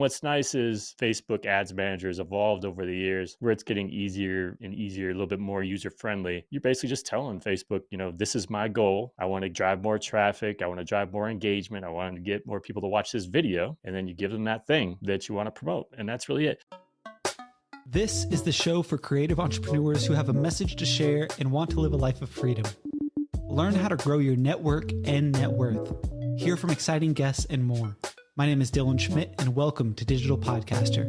What's nice is Facebook Ads Manager has evolved over the years where it's getting easier and easier, a little bit more user friendly. You're basically just telling Facebook, this is my goal. I want to drive more traffic. I want to drive more engagement. I want to get more people to watch this video. And then you give them that thing that you want to promote. And that's really it. This is the show for creative entrepreneurs who have a message to share and want to live a life of freedom. Learn how to grow your network and net worth. Hear from exciting guests and more. My name is Dylan Schmidt, and welcome to Digital Podcaster.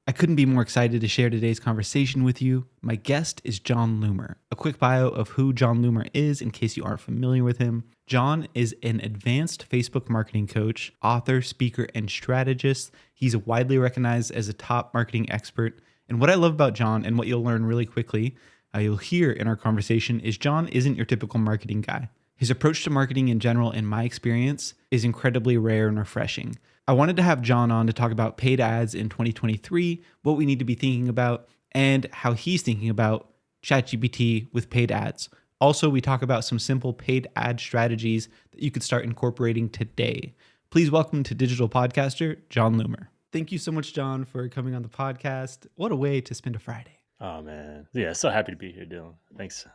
I couldn't be more excited to share today's conversation with you. My guest is Jon Loomer. A quick bio of who Jon Loomer is in case you aren't familiar with him. Jon is an advanced Facebook marketing coach, author, speaker, and strategist. He's widely recognized as a top marketing expert. And what I love about Jon, and what you'll learn really quickly, you'll hear in our conversation, is Jon isn't your typical marketing guy. His approach to marketing in general, in my experience, is incredibly rare and refreshing. I wanted to have Jon on to talk about paid ads in 2023, what we need to be thinking about, and how he's thinking about ChatGPT with paid ads. Also, we talk about some simple paid ad strategies that you could start incorporating today. Please welcome to Digital Podcaster, Jon Loomer. Thank you so much, Jon, for coming on the podcast. What a way to spend a Friday. Oh, man. Yeah, so happy to be here, Dylan. Thanks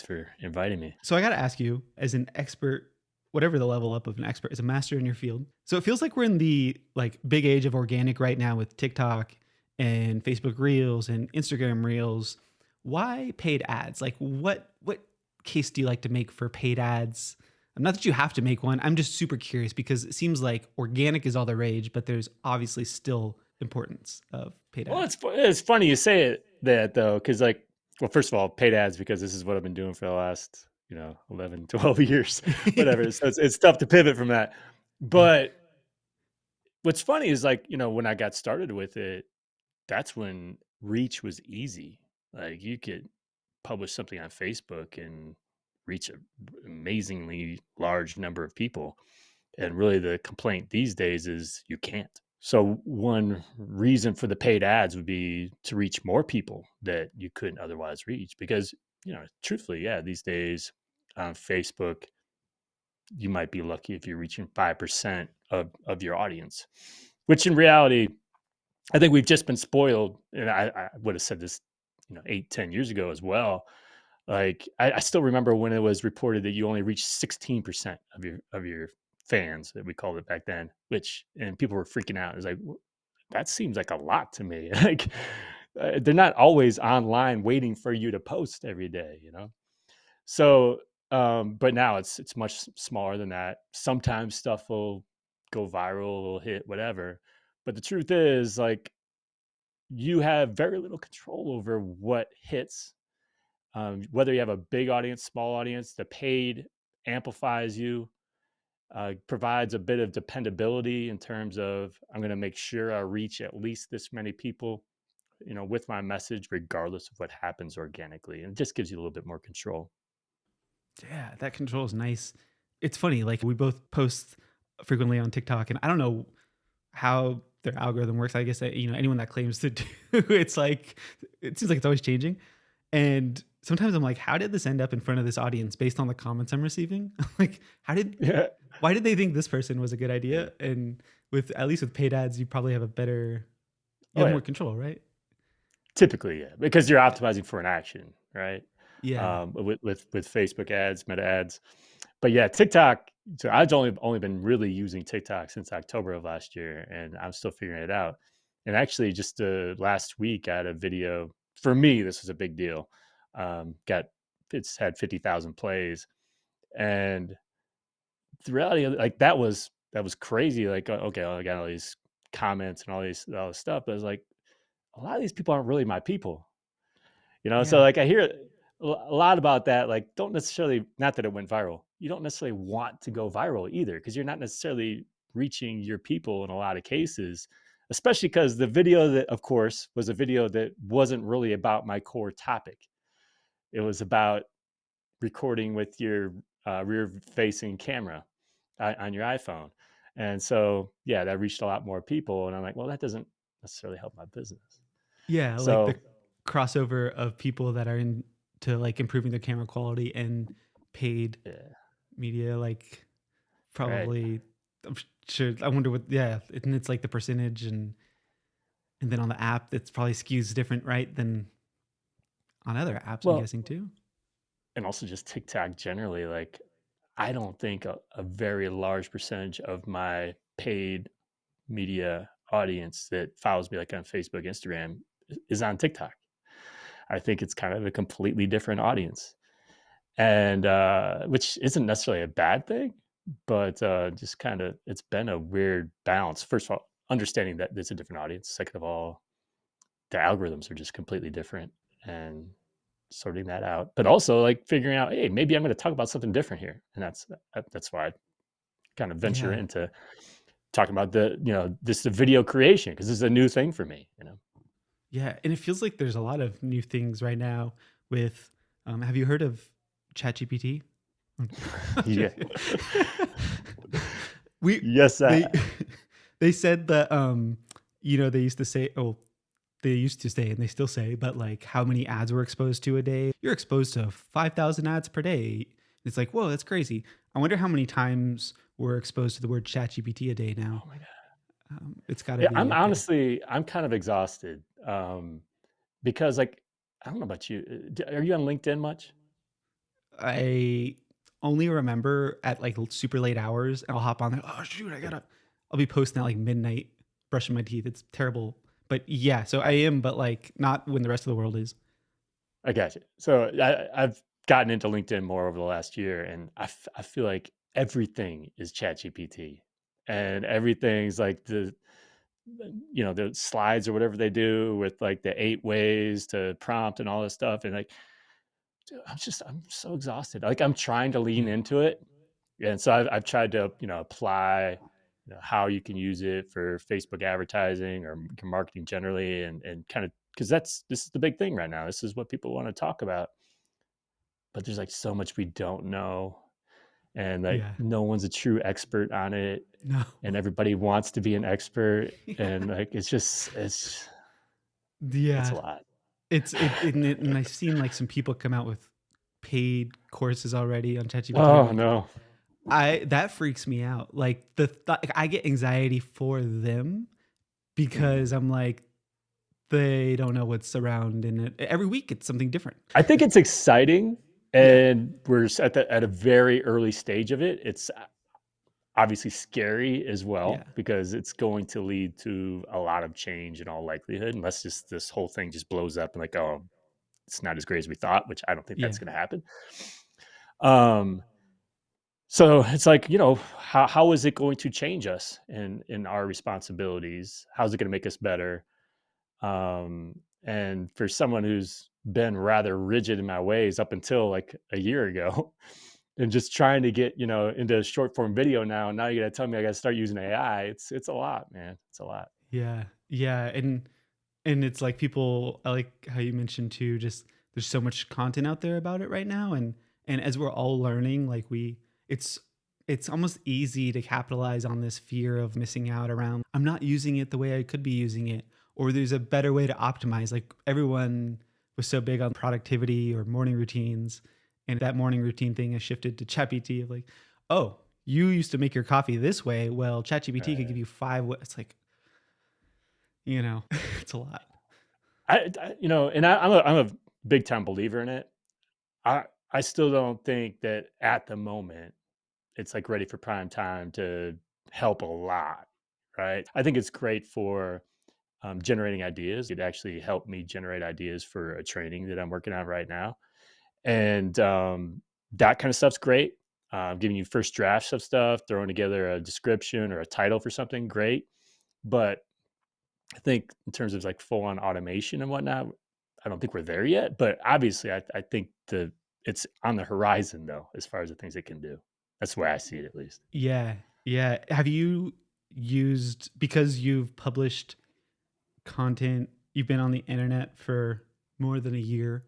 for inviting me. So I got to ask you, as an expert, whatever the level up of an expert, as a master in your field. So it feels like we're in the big age of organic right now with TikTok and Facebook Reels and Instagram Reels. Why paid ads? What case do you like to make for paid ads? Not that you have to make one. I'm just super curious because it seems like organic is all the rage, but there's obviously still importance of paid ads. Well, it's funny you say that though, because first of all, paid ads, because this is what I've been doing for the last 11, 12 years, whatever. So it's tough to pivot from that. But what's funny is when I got started with it, that's when reach was easy. Like you could publish something on Facebook and reach an amazingly large number of people. And really the complaint these days is you can't. So one reason for the paid ads would be to reach more people that you couldn't otherwise reach. Because, truthfully, these days on Facebook, you might be lucky if you're reaching 5% of your audience, which in reality, I think we've just been spoiled. And I would have said this, 8-10 years ago as well. I still remember when it was reported that you only reached 16% of your fans, that we called it back then, and people were freaking out. It's like, that seems like a lot to me. They're not always online waiting for you to post every day, So, but now it's much smaller than that. Sometimes stuff will go viral, will hit, whatever. But the truth is, you have very little control over what hits. Whether you have a big audience, small audience, the paid amplifies you. Provides a bit of dependability in terms of, I'm going to make sure I reach at least this many people, with my message, regardless of what happens organically. And it just gives you a little bit more control. Yeah, that control is nice. It's funny, we both post frequently on TikTok, and I don't know how their algorithm works. I guess that, anyone that claims to do, it seems like it's always changing. And sometimes I'm like, how did this end up in front of this audience based on the comments I'm receiving? Why did they think this person was a good idea? And at least with paid ads, you probably have more control, right? Typically, yeah, because you're optimizing for an action, right? Yeah. With Facebook ads, meta ads, but yeah, TikTok. So I've only been really using TikTok since October of last year, and I'm still figuring it out. And actually, just last week, I had a video. For me, this was a big deal. It's had 50,000 plays, and the reality, that was crazy. Okay, I got all these comments and all this stuff, but it's like a lot of these people aren't really my people, So I hear a lot about that. Don't necessarily, not that it went viral. You don't necessarily want to go viral either, because you're not necessarily reaching your people in a lot of cases, especially because the video that, of course, was a video that wasn't really about my core topic. It was about recording with your rear-facing camera on your iPhone. And so, that reached a lot more people. And I'm like, well, that doesn't necessarily help my business. Yeah, So, the crossover of people that are into improving their camera quality and paid media, probably, right. Should I wonder what? Yeah, and it's like the percentage, and then on the app, it's probably skews different, right, than on other apps. I'm Well, guessing too. and also just TikTok generally, like, I don't think a very large percentage of my paid media audience that follows me, like, on Facebook, Instagram, is on TikTok. I think it's kind of a completely different audience, and, which isn't necessarily a bad thing, but, just kinda it's been a weird balance. First of all, understanding that it's a different audience. Second of all, the algorithms are just completely different, and sorting that out, but also, like, figuring out, "Hey, maybe I'm gonna talk about something different here," and that's why I kind of venture Yeah, into talking about the video creation because this is a new thing for me. yeah, and it feels like there's a lot of new things right now with. Have you heard of ChatGPT? Yeah. we Yes, they they said that they used to say, oh, they used to say, and they still say, but like how many ads we're exposed to a day. You're exposed to 5,000 ads per day. It's like, whoa, that's crazy. I wonder how many times we're exposed to the word ChatGPT a day now. oh my god. It's got to Yeah, I'm be okay. honestly I'm kind of exhausted, because, like, I don't know about you, are you on LinkedIn much? I only remember at like super late hours, and I'll hop on there. Oh shoot, I Yeah. gotta. I'll be posting at like midnight, brushing my teeth. It's terrible, but yeah. So I am, but like not when the rest of the world is. I got you. So I've gotten into LinkedIn more over the last year, and I feel like everything is ChatGPT, and everything's like the slides or whatever they do with like the 8 ways to prompt and all this stuff, and like, dude, I'm so exhausted. Like, I'm trying to lean Yeah, into it, and so I've tried to apply how you can use it for Facebook advertising or marketing generally, and kind of because this is the big thing right now. This is what people want to talk about, but there's like so much we don't know, and like yeah. no one's a true expert on it, No. and everybody wants to be an expert, Yeah. and like it's a Yeah. lot. And I've seen like some people come out with paid courses already on ChatGPT. I'm Oh like, no. I that freaks me out. Like I get anxiety for them because Mhm. I'm like, they don't know what's around in it. Every week it's something different. I think it's exciting, Yeah. and we're at a very early stage of it. It's obviously scary as Yeah. well because it's going to lead to a lot of change in all likelihood, unless just this whole thing just blows up and like, oh, it's not as great as we thought, which I don't think Yeah. that's going to happen. Um, so it's like, how is it going to change us in our responsibilities? How's it going to make us better? And for someone who's been rather rigid in my ways up until like a year ago, and just trying to get into short form video now you got to tell me I got to start using AI. It's a lot, man. It's a lot. Yeah. Yeah. And it's like people, I like how you mentioned too, just there's so much content out there about it right now. And as we're all learning, like it's it's almost easy to capitalize on this fear of missing out around I'm not using it the way I could be using it, or there's a better way to optimize. Like everyone was so big on productivity or morning routines, and that morning routine thing has shifted to ChatGPT of like, oh, you used to make your coffee this way. Well, ChatGPT could give Right. you it's like, it's a lot. And I'm a big time believer in it. I still don't think that at the moment it's like ready for prime time to help a lot, right? I think it's great for generating ideas. It actually helped me generate ideas for a training that I'm working on right now, and that kind of stuff's great. Giving you first drafts of stuff, throwing together a description or a title for something, great. But I think in terms of like full on automation and whatnot, I don't think we're there yet. But obviously, I think it's on the horizon though, as far as the things it can do. That's the way I see it, at least. Yeah, yeah. Have you used because you've published content, you've been on the internet for more than a year,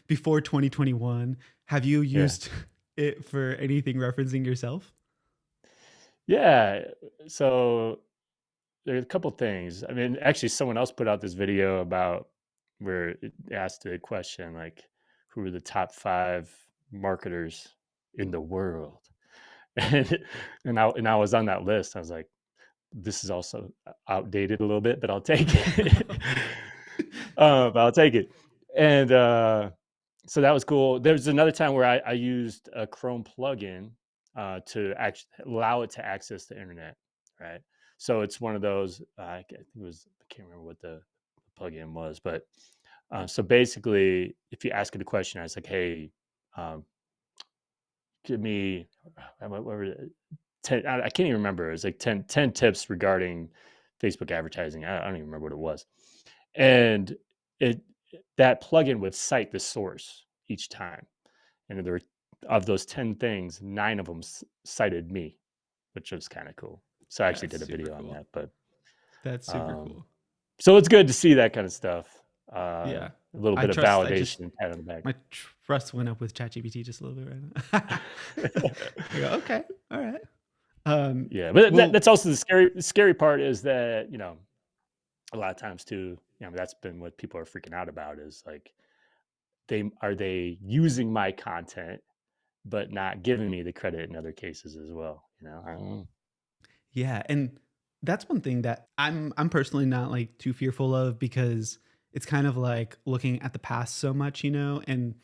before 2021, have you Yeah, used it for anything referencing yourself? yeah. So there's a couple things. I mean, actually, someone else put out this video about where it asked a question like, "Who are the top 5 marketers in the world?" And I was on that list. I was like, this is also outdated a little bit, but I'll take it. But I'll take it. And so that was cool. There's another time where I used a Chrome plugin to actually allow it to access the internet, right? So it's one of those. I think it was. I can't remember what the plugin was, but so basically, if you ask it a question, I was like, "Hey, um, give me what were it? 10." I can't even remember. It was like 10 tips regarding Facebook advertising. I don't even remember what it was, and it that plugin would cite the source each time, and there were of those 10 things, 9 of them cited me, which was kind of cool. So I actually That's did a super video on cool. that, but That's super um, cool. so it's good to see that kind of stuff. Yeah. A little I bit of trust. I just validation, pat on the back. my trust went up with ChatGPT just a little bit right now. I go, okay, all right. Yeah, but Well, that's also the scary part is that a lot of times too, that's been what people are freaking out about is like they using my content but not giving me the credit in other cases as well. I don't know. yeah, and that's one thing that I'm personally not like too fearful of because it's kind of like looking at the past so much, and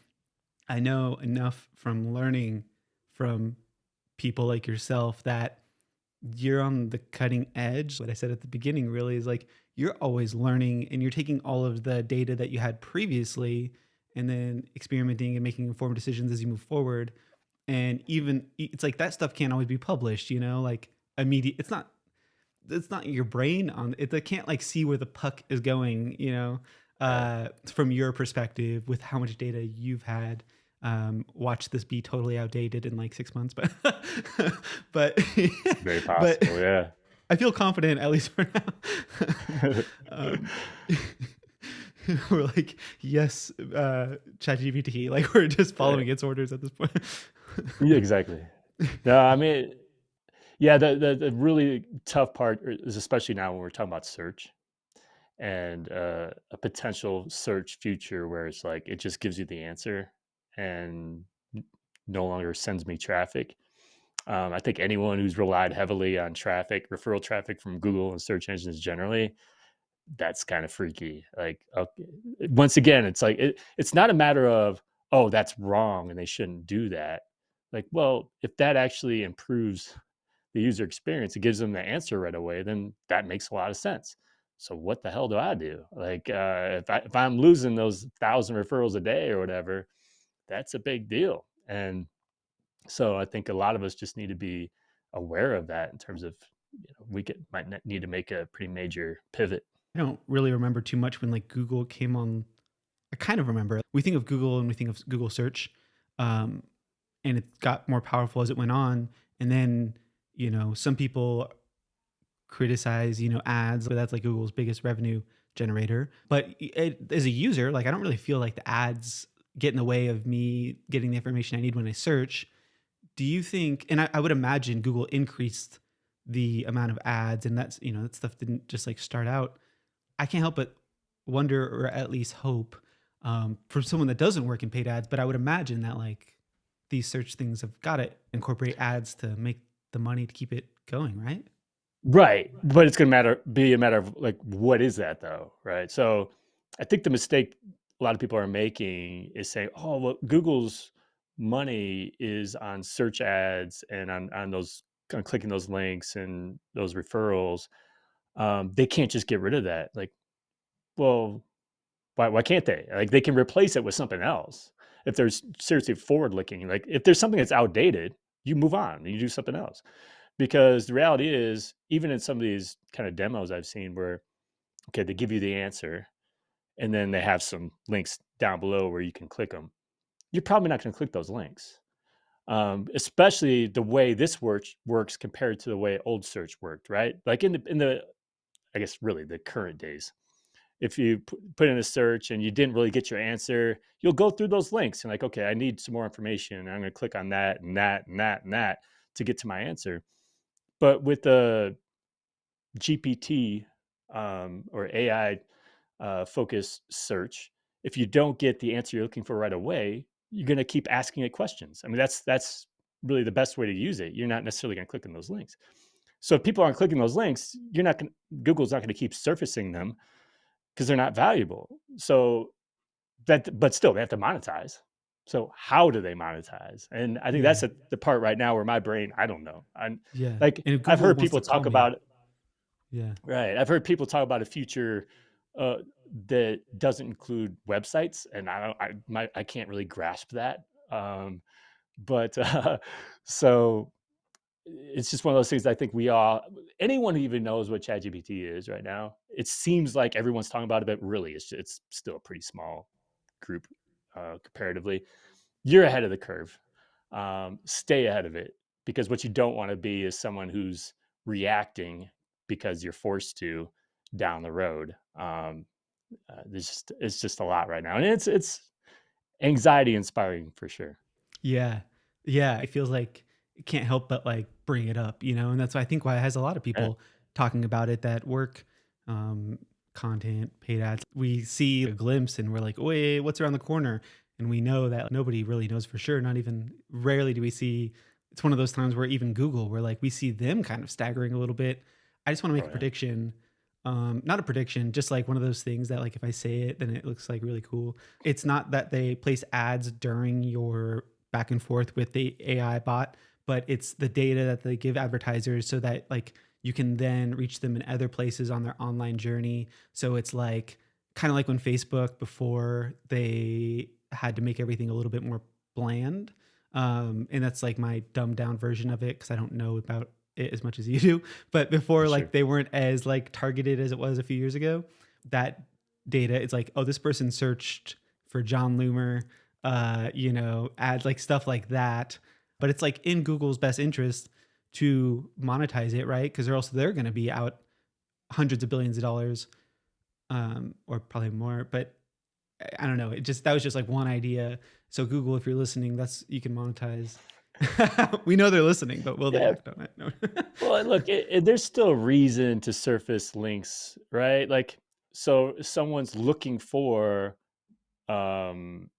I know enough from learning from people like yourself that you're on the cutting edge. What I said at the beginning really is like you're always learning and you're taking all of the data that you had previously and then experimenting and making informed decisions as you move forward. And even it's like that stuff can't always be published, like immediate. It's not your brain on it. They can't like see where the puck is going, Right. from your perspective with how much data you've had. Watch this be totally outdated in like 6 months, but but It's very but possible. Yeah. I feel confident at least for now. um, we're like, yes, ChatGPT, like we're just Right. following its orders at this point. Yeah, exactly. No, I mean, yeah, the really tough part is especially now when we're talking about search and a potential search future where it's like it just gives you the answer and no longer sends me traffic. I think anyone who's relied heavily on traffic, referral traffic from Google and search engines generally, that's kind of freaky. Like, okay, once again, it's like it's not a matter of, oh, that's wrong and they shouldn't do that. Like, well, if that actually improves the user experience, it gives them the answer right away, then that makes a lot of sense. So what the hell do I do? Like, if I'm losing those 1,000 referrals a day or whatever, that's a big deal. And so I think a lot of us just need to be aware of that in terms of might need to make a pretty major pivot. I don't really remember too much when like Google came on. I kind of remember. We think of Google and we think of Google search, um, and it got more powerful as it went on. And then some people criticize ads, but that's like Google's biggest revenue generator. But as a user, like I don't really feel like the ads get in the way of me getting the information I need when I search. Do you think? And I would imagine Google increased the amount of ads, and that's that stuff didn't just like start out. I can't help but wonder, or at least hope, for someone that doesn't work in paid ads. But I would imagine that like these search things have got to incorporate ads to make the money to keep it going, right? Right, but it's gonna be a matter of, like, what is that though, right? So, I think the mistake a lot of people are making is saying, "Oh, well, Google's money is on search ads and on those on clicking those links and those referrals. They can't just get rid of that." Like, well, why can't they? Like, they can replace it with something else. If there's seriously forward looking, like, if there's something that's outdated, you move on, you do something else. Because the reality is, even in some of these kind of demos I've seen where, okay, they give you the answer and then they have some links down below where you can click them. You're probably not going to click those links, especially the way this works compared to the way old search worked, right? Like in the I guess really the current days. If you put in a search and you didn't really get your answer, you'll go through those links and like, okay, I need some more information. I'm going to click on that and that and that and that to get to my answer. But with the GPT or AI focused search, if you don't get the answer you're looking for right away, you're going to keep asking it questions. I mean, that's really the best way to use it. You're not necessarily going to click on those links. So if people aren't clicking those links, Google's not going to keep surfacing them because they're not valuable. So but still they have to monetize. So how do they monetize? And I think Yeah. that's the part right now where my brain, I don't know. I'm Yeah. like, And if I've Google heard wants people to call talk me. about, Yeah. right. I've heard people talk about a future uh, that doesn't include websites, and I can't really grasp that. But so it's just one of those things. I think anyone who even knows what ChatGPT is right now, it seems like everyone's talking about it, but really, it's still a pretty small group comparatively. You're ahead of the curve. Stay ahead of it, because what you don't want to be is someone who's reacting because you're forced to down the road. It's just a lot right now, and it's anxiety inspiring for sure. Yeah. Yeah. It feels like it can't help but like bring it up, and that's why I think why it has a lot of Yeah, people talking about it that work um, content, paid ads. We see a glimpse and we're like, wait, what's around the corner? And we know that nobody really knows for sure. Not even rarely do we see. It's one of those times where even Google, where like we see them kind of staggering a little bit. I just want to make oh a yeah, prediction. Not a prediction, just like one of those things that like if I say it, then it looks like really cool. It's not that they place ads during your back and forth with the AI bot, but it's the data that they give advertisers so that like you can then reach them in other places on their online journey. So it's like kind of like when Facebook before they had to make everything a little bit more bland. And that's like my dumbed down version of it because I don't know about it as much as you do. But before, like sure. they weren't as like targeted as it was a few years ago. That data, it's like, oh, this person searched for Jon Loomer, add like stuff like that. But it's like in Google's best interest to monetize it, right? Because they're going to be out hundreds of billions of dollars, or probably more. But I don't know. That was just like one idea. So Google, if you're listening, you can monetize. We know they're listening, but will they Yeah. act on it? No. Well, look, there's still reason to surface links, right? Like, so if someone's looking for, um,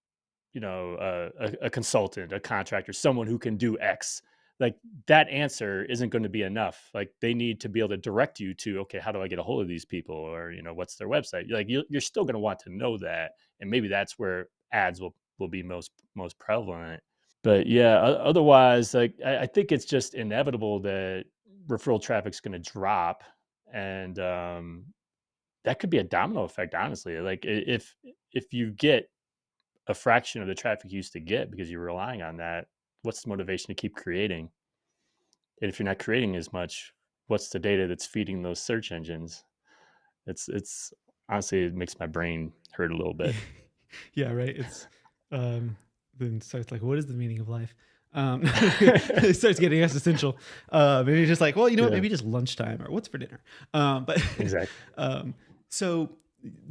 a consultant, a contractor, someone who can do X. Like, that answer isn't going to be enough. Like, they need to be able to direct you to, okay, how do I get a hold of these people, or what's their website? Like, you're still going to want to know that, and maybe that's where ads will be most prevalent. But yeah, otherwise, like, I think it's just inevitable that referral traffic's going to drop, and that could be a domino effect. Honestly, like, if you get a fraction of the traffic you used to get because you're relying on that, what's the motivation to keep creating? And if you're not creating as much, what's the data that's feeding those search engines? It's honestly, it makes my brain hurt a little bit. Yeah, right. It's um then starts like, what is the meaning of life? It starts getting existential. Maybe just like, well, you know what? Yeah, Maybe just lunchtime or what's for dinner. But exactly. um, so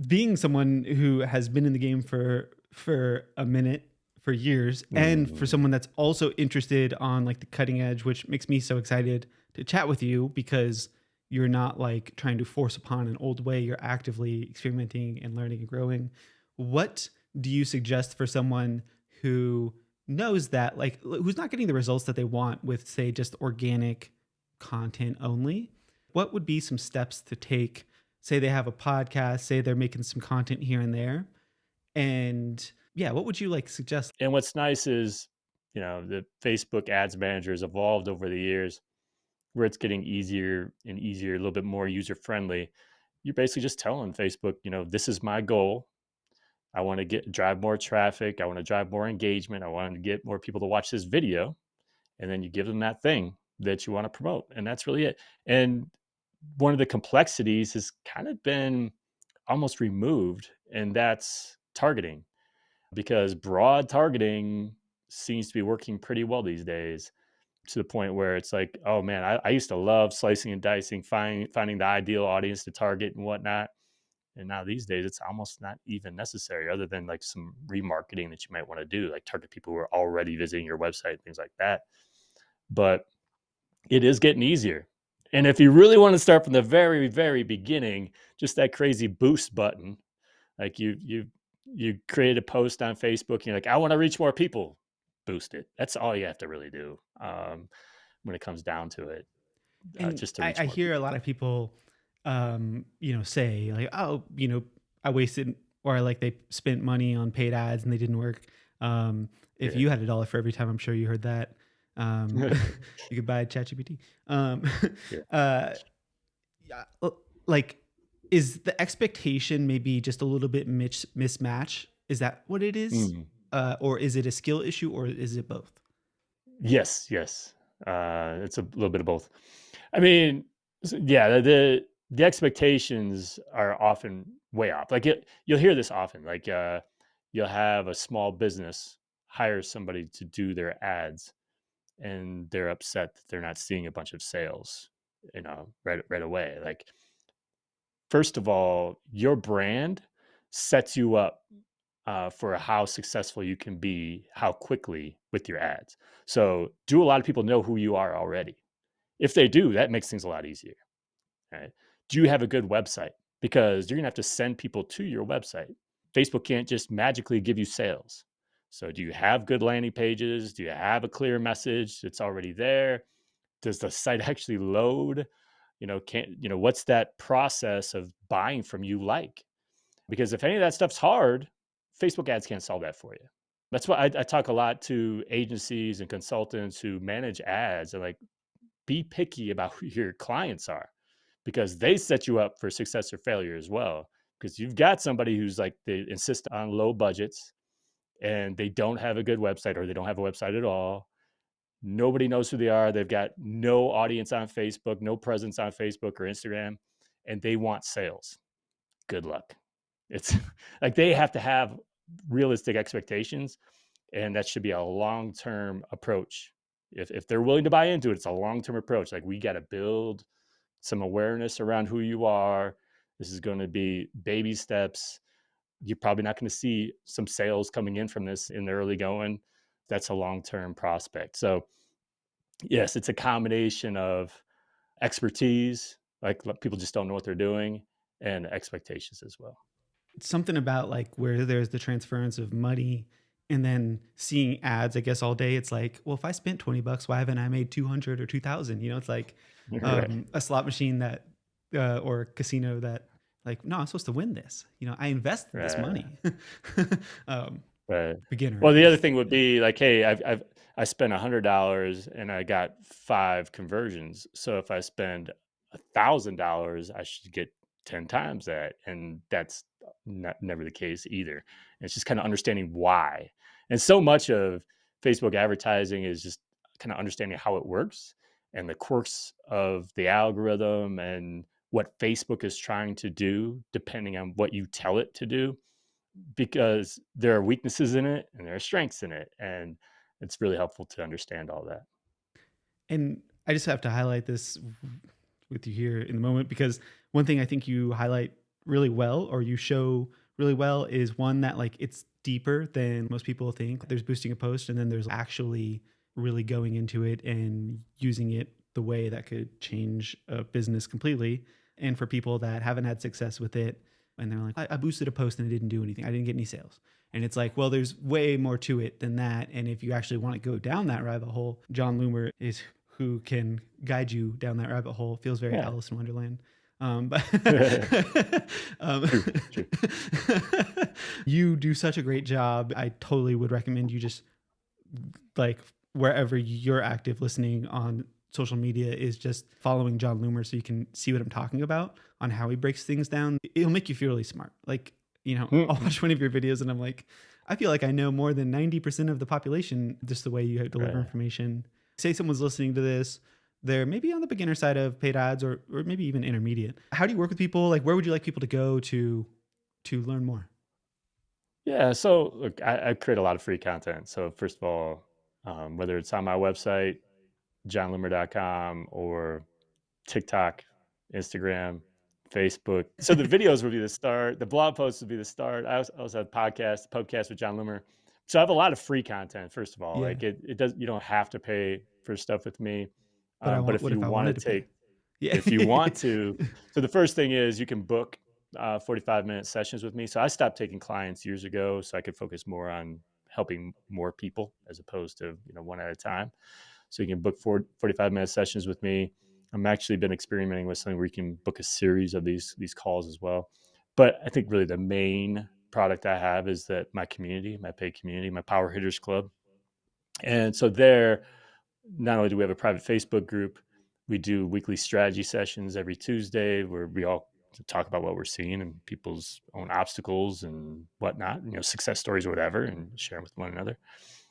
being someone who has been in the game for a minute, for years, and for Mm. someone that's also interested on like the cutting edge, which makes me so excited to chat with you because you're not like trying to force upon an old way. You're actively experimenting and learning and growing. What do you suggest for someone who knows that, like, who's not getting the results that they want with, say, just organic content only? What would be some steps to take? Say they have a podcast, say they're making some content here and there. And yeah, what would you like suggest? And what's nice is, the Facebook Ads Manager has evolved over the years, where it's getting easier and easier, a little bit more user friendly. You're basically just telling Facebook, this is my goal. I want to drive more traffic. I want to drive more engagement. I want to get more people to watch this video. And then you give them that thing that you want to promote. And that's really it. And one of the complexities has kind of been almost removed, and that's targeting, because broad targeting seems to be working pretty well these days, to the point where it's like, oh man, I used to love slicing and dicing, finding the ideal audience to target and whatnot. And now these days, it's almost not even necessary, other than like some remarketing that you might want to do, like target people who are already visiting your website, things like that. But it is getting easier. And if you really want to start from the very, very beginning, just that crazy boost button, like you create a post on Facebook and you're like, I want to reach more people. boost it. That's all you have to really do when it comes down to it, And just to I, reach I more hear a people. lot of people, say like, oh, I wasted, or like they spent money on paid ads and they didn't work. If Yeah. you had $1 for every time, I'm sure you heard that. Um, you could buy ChatGPT. Um, Yeah. uh, yeah, like, is the expectation maybe just a little bit mismatch? Is that what it is? Mm. Or is it a skill issue, or is it both? Yes, yes. It's a little bit of both. I mean, yeah, the expectations are often way off. Like you'll hear this often. Like you'll have a small business hire somebody to do their ads, and they're upset that they're not seeing a bunch of sales, right away. Like first of all, your brand sets you up for how successful you can be, how quickly with your ads. So, do a lot of people know who you are already? If they do, that makes things a lot easier. Right? Do you have a good website? Because you're gonna have to send people to your website. Facebook can't just magically give you sales. So, do you have good landing pages? Do you have a clear message that's already there? Does the site actually load? What's that process of buying from you like? Because if any of that stuff's hard, Facebook ads can't solve that for you. That's why I talk a lot to agencies and consultants who manage ads and like be picky about who your clients are because they set you up for success or failure as well. Because you've got somebody who's like they insist on low budgets and they don't have a good website or they don't have a website at all. Nobody knows who they are. They've got no audience on Facebook, no presence on Facebook or Instagram, and they want sales. Good luck. It's like they have to have realistic expectations, and that should be a long-term approach. If they're willing to buy into it, it's a long-term approach. Like we got to build some awareness around who you are. This is going to be baby steps. You're probably not going to see some sales coming in from this in the early going. That's a long-term prospect. So yes, it's a combination of expertise, like people just don't know what they're doing, and expectations as well. Something about like where there's the transference of money and then seeing ads, I guess, all day. It's like, well, if I spent $20, why haven't I made 200 or 2,000? It's like Right. a slot machine that, or a casino that, like, no, I'm supposed to win this. I invested this Right. money. um, Right. Beginner, Well, at the other least. thing would be like, hey, I spent $100 and I got 5 conversions. So if I spend $1,000, I should get 10 times that, and that's never the case either. And it's just kind of understanding why. And so much of Facebook advertising is just kind of understanding how it works and the quirks of the algorithm and what Facebook is trying to do, depending on what you tell it to do because there are weaknesses in it and there are strengths in it. And it's really helpful to understand all that. And I just have to highlight this with you here in the moment because one thing I think you highlight really well, or you show really well, is one that, like, it's deeper than most people think. There's boosting a post and then there's actually really going into it and using it the way that could change a business completely. And for people that haven't had success with it and they're like, I boosted a post and it didn't do anything, I didn't get any sales. And it's like, well, there's way more to it than that. And if you actually want to go down that rabbit hole, Jon Loomer is who can guide you down that rabbit hole. Feels very Yeah. Alice in Wonderland. But um, True. True. you do such a great job. I totally would recommend you just, like, wherever you're active listening on social media, is just following Jon Loomer so you can see what I'm talking about on how he breaks things down. It'll make you feel really smart. Like, I'll watch one of your videos and I'm like, I feel like I know more than 90% of the population just the way you deliver Right. information. Say someone's listening to this, they're maybe on the beginner side of paid ads, or maybe even intermediate. How do you work with people? Like, where would you like people to go to learn more? Yeah. So look, I create a lot of free content. So first of all, whether it's on my website, johnloomer.com, or TikTok, Instagram, Facebook. So the videos would be the start. The blog posts would be the start. I also have podcast, Pubcast with Jon Loomer. So I have a lot of free content. First of all, Yeah. like it does. You don't have to pay for stuff with me, But but what if you if I want to wanted to pay? take, Yeah. if you want to, so the first thing is you can book 45-minute sessions with me. So I stopped taking clients years ago, so I could focus more on helping more people as opposed to, one at a time. So you can book 45-minute sessions with me. I'm actually been experimenting with something where you can book a series of these calls as well. But I think really the main product I have is that my community, my paid community, my Power Hitters Club. And so there, not only do we have a private Facebook group, we do weekly strategy sessions every Tuesday where we all talk about what we're seeing and people's own obstacles and whatnot, success stories or whatever, and share them with one another.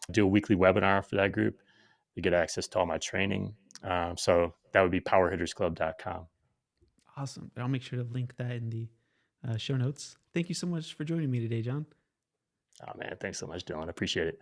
I do a weekly webinar for that group. You get access to all my training. So that would be powerhittersclub.com. Awesome. I'll make sure to link that in the show notes. Thank you so much for joining me today, Jon. Oh man, thanks so much, Dylan. I appreciate it.